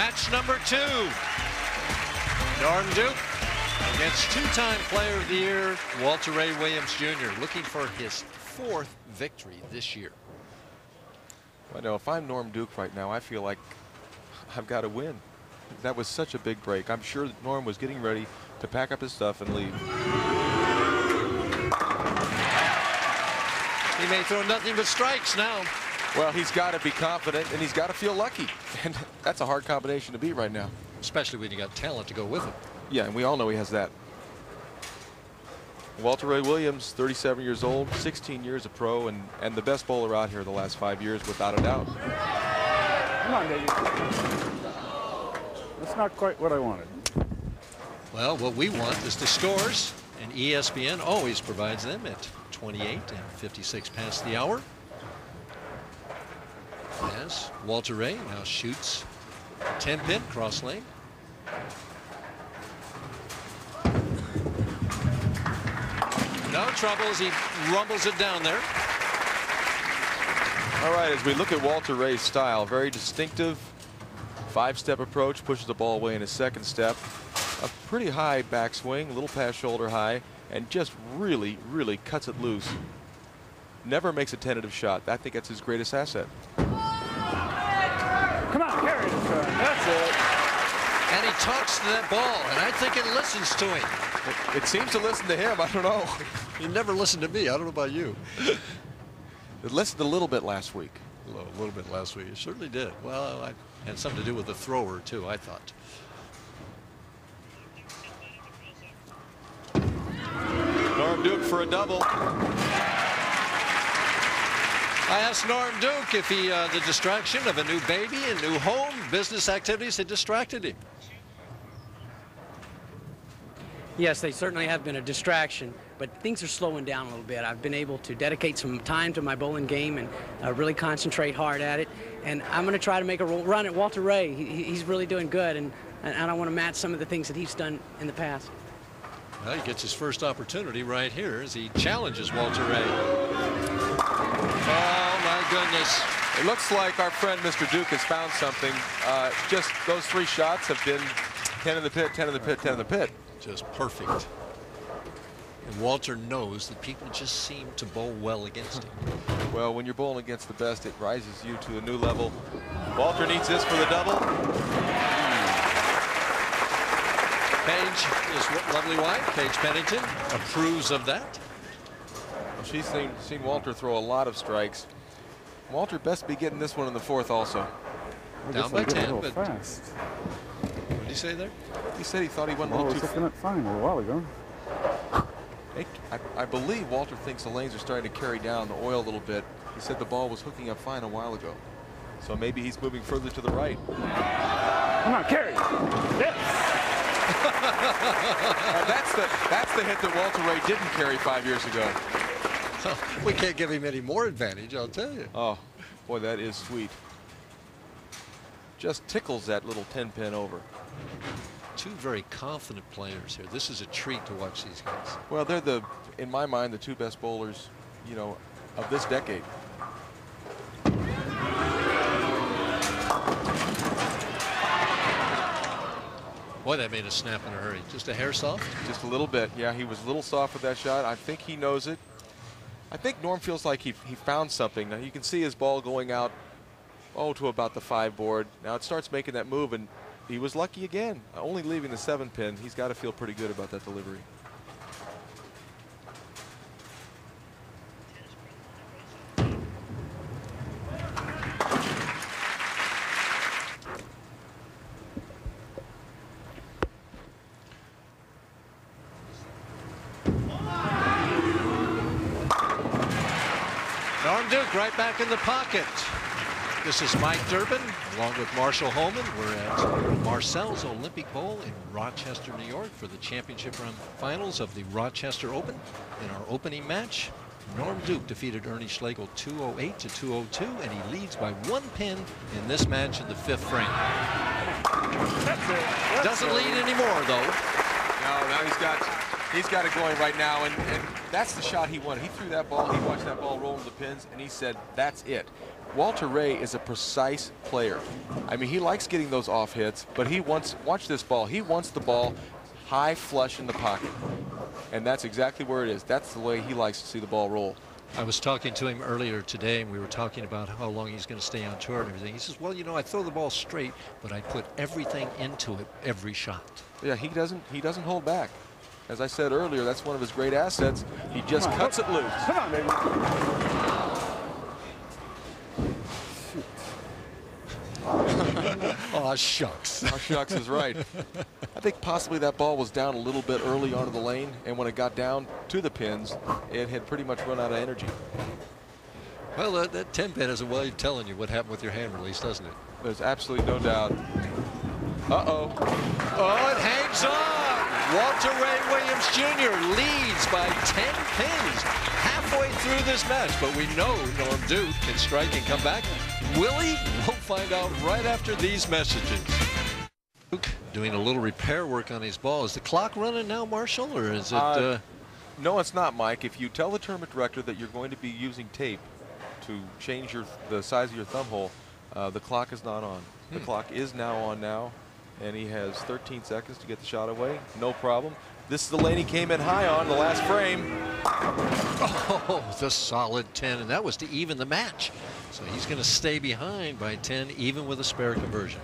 Match number 2. Norm Duke against two-time Player of the Year, Walter Ray Williams Jr., looking for his 4th victory this year. I know if I'm Norm Duke right now, I feel like I've got to win. That was such a big break. I'm sure that Norm was getting ready to pack up his stuff and leave. He may throw nothing but strikes now. Well, he's got to be confident, and he's got to feel lucky. And that's a hard combination to be right now. Especially when you got talent to go with him. Yeah, and we all know he has that. Walter Ray Williams, 37 years old, 16 years a pro, and the best bowler out here the last 5 years, without a doubt. Come on, baby. That's not quite what I wanted. Well, what we want is the scores, and ESPN always provides them at 28 and 56 past the hour. As Walter Ray now shoots 10-pin cross lane. No trouble as he rumbles it down there. All right, as we look at Walter Ray's style, very distinctive 5-step approach, pushes the ball away in his 2nd step. A pretty high backswing, a little past shoulder high, and just really, really cuts it loose. Never makes a tentative shot. I think that's his greatest asset. Come on, carry it. That's it. And he talks to that ball, and I think it listens to him. It seems to listen to him. I don't know. He never listened to me. I don't know about you. It listened a little bit last week. A little bit last week. It certainly did. Well, I had something to do with the thrower, too, I thought. Norm Duke for a double. I asked Norm Duke if the distraction of a new baby, a new home, business activities had distracted him. Yes, they certainly have been a distraction, but things are slowing down a little bit. I've been able to dedicate some time to my bowling game and really concentrate hard at it. And I'm going to try to make a run at Walter Ray. He's really doing good, and I want to match some of the things that he's done in the past. Well, he gets his first opportunity right here as he challenges Walter Ray. Oh, my goodness. It looks like our friend Mr. Duke has found something. Just those 3 shots have been 10 in the pit, 10 in the pit, 10 in the pit. Just perfect. And Walter knows that people just seem to bowl well against him. Well, when you're bowling against the best, it rises you to a new level. Walter needs this for the double. Paige, his lovely wife, Paige Pennington, approves of that. Well, she's seen Walter throw a lot of strikes. Walter best be getting this one in the 4th also. Down by 10, but fast. what did he say there? He said he thought he went a Well, I little was too looking at fine a while ago. I believe Walter thinks the lanes are starting to carry down the oil a little bit. He said the ball was hooking up fine a while ago. So maybe he's moving further to the right. Come on, carry. Yes. That's the hit that Walter Ray didn't carry 5 years ago. We can't give him any more advantage, I'll tell you. Oh, boy, that is sweet. Just tickles that little 10-pin over. 2 very confident players here. This is a treat to watch these guys. Well, they're in my mind, the 2 best bowlers, you know, of this decade. Boy, that made a snap in a hurry. Just a hair soft? Just a little bit. Yeah, he was a little soft with that shot. I think he knows it. I think Norm feels like he found something. Now, you can see his ball going out, to about the 5 board. Now it starts making that move, and he was lucky again. Only leaving the 7-pin. He's got to feel pretty good about that delivery. Norm Duke right back in the pocket. This is Mike Durbin along with Marshall Holman. We're at Marcel's Olympic Bowl in Rochester, New York for the championship round finals of the Rochester Open. In our opening match, Norm Duke defeated Ernie Schlegel 208 to 202, and he leads by 1 pin in this match in the 5th frame. Doesn't lead anymore, though. No, now he's got it going right now, and that's the shot he wanted. He threw that ball, he watched that ball roll into the pins, and he said, that's it. Walter Ray is a precise player. I mean, he likes getting those off hits, but he wants, watch this ball, he wants the ball high flush in the pocket. And that's exactly where it is. That's the way he likes to see the ball roll. I was talking to him earlier today, and we were talking about how long he's going to stay on tour and everything. He says, well, you know, I throw the ball straight, but I put everything into it every shot. Yeah, he doesn't hold back. As I said earlier, that's one of his great assets. He just cuts it loose. Come on, baby. Oh, shucks. Oh, shucks is right. I think possibly that ball was down a little bit early onto the lane, and when it got down to the pins, it had pretty much run out of energy. Well, that 10-pin is a way of telling you what happened with your hand release, doesn't it? There's absolutely no doubt. Uh-oh. Oh, it hangs on. Walter Ray Williams Jr. leads by 10 pins halfway through this match, but we know Norm Duke can strike and come back. Will he? We'll find out right after these messages. Duke doing a little repair work on his ball. Is the clock running now, Marshall, or is it? No, it's not, Mike. If you tell the tournament director that you're going to be using tape to change the size of your thumb hole, the clock is not on. The clock is now on now, and he has 13 seconds to get the shot away. No problem. This is the lane he came in high on the last frame. Oh, the solid 10, and that was to even the match. So he's going to stay behind by 10, even with a spare conversion.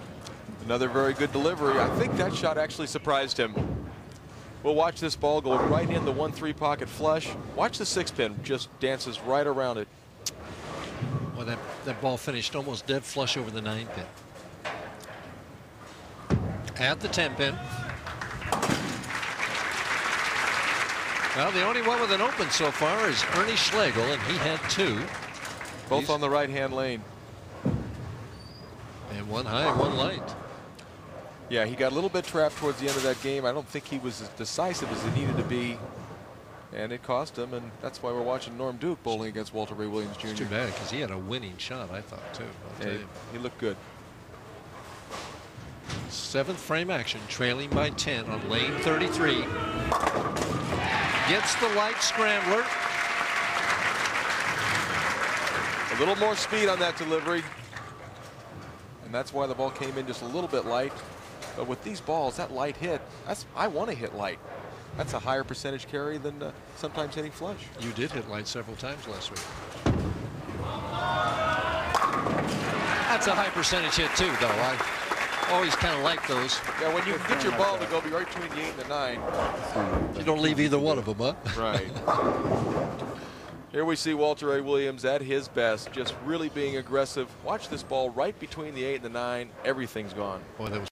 Another very good delivery. I think that shot actually surprised him. We'll watch this ball go right in the 1-3 pocket flush. Watch the 6-pin just dances right around it. Well, that ball finished almost dead flush over the 9-pin. At the 10-pin. Well, the only one with an open so far is Ernie Schlegel, and he had 2. Both on the right-hand lane. And one high, one light. Yeah, he got a little bit trapped towards the end of that game. I don't think he was as decisive as he needed to be. And it cost him, and that's why we're watching Norm Duke bowling against Walter Ray Williams Jr. It's too bad, because he had a winning shot, I thought, too. Yeah, he looked good. 7th frame action, trailing by 10 on lane 33. Gets the light scrambler. A little more speed on that delivery. And that's why the ball came in just a little bit light. But with these balls, that light hit, I want to hit light. That's a higher percentage carry than sometimes hitting flush. You did hit light several times last week. That's a high percentage hit, too, though. I always kind of like those. Yeah, when you get your ball to go be right between the 8 and the 9. You don't leave either one of them, huh? Right. Here we see Walter Ray Williams at his best, just really being aggressive. Watch this ball right between the 8 and the 9. Everything's gone. Boy, that was